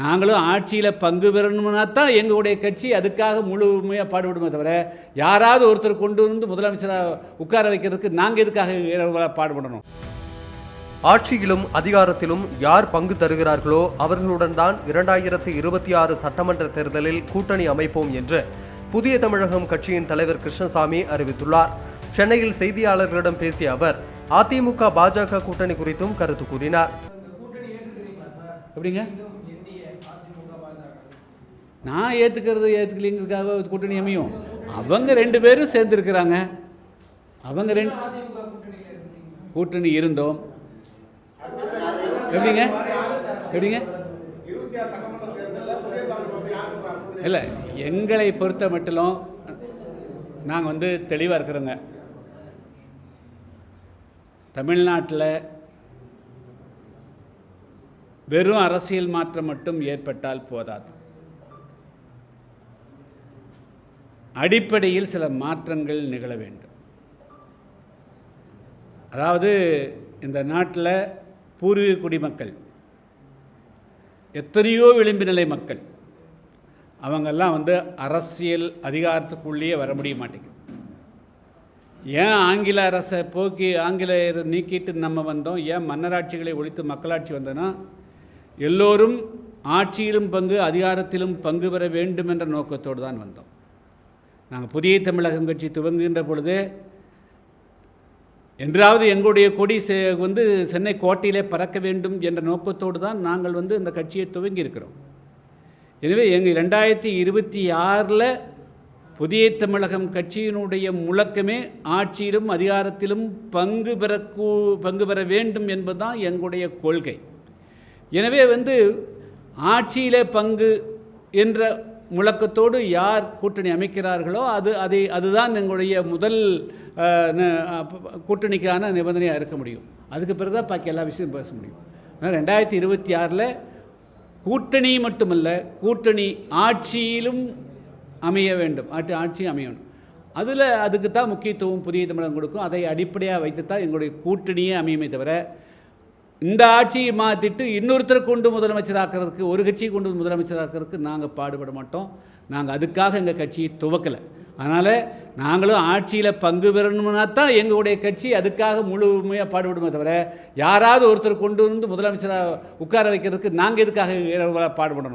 நாங்களும் ஆட்சியில் பங்கு பெறணும்னா தான் எங்களுடைய கட்சி அதுக்காக முழுமையாக பாடுபடுமே தவிர, யாராவது ஒருத்தர் கொண்டு வந்து முதலமைச்சராக உட்கார வைக்கிறதுக்கு நாங்கள் எதுக்காக பாடுபடணும்? ஆட்சியிலும் அதிகாரத்திலும் யார் பங்கு தருகிறார்களோ அவர்களுடன் தான் 2026 சட்டமன்ற தேர்தலில் கூட்டணி அமைப்போம் என்று புதிய தமிழகம் கட்சியின் தலைவர் கிருஷ்ணசாமி அறிவித்துள்ளார். சென்னையில் செய்தியாளர்களிடம் பேசிய அவர் அதிமுக பாஜக கூட்டணி குறித்தும் கருத்து கூறினார். எப்படிங்க? நான் ஏற்றுக்கலைங்கிறதுக்காக கூட்டணி அமையும்? அவங்க 2 பேரும் சேர்ந்துருக்கிறாங்க. அவங்க 2 கூட்டணி இருந்தோம். எப்படிங்க? இல்லை, எங்களை பொறுத்த மட்டிலும் நாங்கள் தெளிவாக இருக்கிறோங்க. தமிழ்நாட்டில் வெறும் அரசியல் மாற்றம் மட்டும் ஏற்பட்டால் போதாது. அடிப்படையில் சில மாற்றங்கள் நிகழ வேண்டும். அதாவது இந்த நாட்டில் பூர்வீக குடிமக்கள், எத்தனையோ விளிம்பு நிலை மக்கள், அவங்கெல்லாம் அரசியல் அதிகாரத்துக்குள்ளேயே வர முடிய மாட்டேங்குது. ஏன் ஆங்கில அரசை போக்கி ஆங்கிலேயரை நீக்கிட்டு நம்ம வந்தோம்? ஏன் மன்னராட்சிகளை ஒழித்து மக்களாட்சி வந்தோன்னா, எல்லோரும் ஆட்சியிலும் பங்கு அதிகாரத்திலும் பங்கு பெற வேண்டும் என்ற நோக்கத்தோடு தான் வந்தோம். நாங்கள் புதிய தமிழகம் கட்சி துவங்குகின்ற பொழுது என்றாவது எங்களுடைய கொடி சென்னை கோட்டையிலே பறக்க வேண்டும் என்ற நோக்கத்தோடு தான் நாங்கள் இந்த கட்சியை துவங்கி இருக்கிறோம். எனவே எங்கள் 2026 புதிய தமிழகம் கட்சியினுடைய முழக்கமே ஆட்சியிலும் அதிகாரத்திலும் பங்கு பெற வேண்டும் என்பதுதான் எங்களுடைய கொள்கை. எனவே ஆட்சியிலே பங்கு என்ற முழக்கத்தோடு யார் கூட்டணி அமைக்கிறார்களோ அதுதான் எங்களுடைய முதல் கூட்டணிக்கான நிபந்தனையாக இருக்க முடியும். அதுக்கு பிறகு தான் பாக்கி எல்லா விஷயமும் பேச முடியும். ஆனால் 2026 கூட்டணி மட்டுமல்ல, கூட்டணி ஆட்சியிலும் அமைய வேண்டும். ஆட்சியும் அமைய வேண்டும். அதுக்கு தான் முக்கியத்துவம் புதிய தமிழகம் கொடுக்கும். அதை அடிப்படையாக வைத்து தான் எங்களுடைய கூட்டணியே அமையுமே தவிர, இந்த ஆட்சியை மாற்றிட்டு இன்னொருத்தரை கொண்டு முதலமைச்சராக்கிறதுக்கு, ஒரு கட்சியை கொண்டு முதலமைச்சராக்கிறதுக்கு நாங்கள் பாடுபட மாட்டோம். நாங்கள் அதுக்காக எங்கள் கட்சியை துவக்கலை. அதனால் நாங்களும் ஆட்சியில் பங்கு பெறணும்னா தான் எங்களுடைய கட்சி அதுக்காக முழுமையாக பாடுபடுமே தவிர, யாராவது ஒருத்தர் கொண்டு வந்து முதலமைச்சராக உட்கார வைக்கிறதுக்கு நாங்கள் எதுக்காக பாடுபடணும்?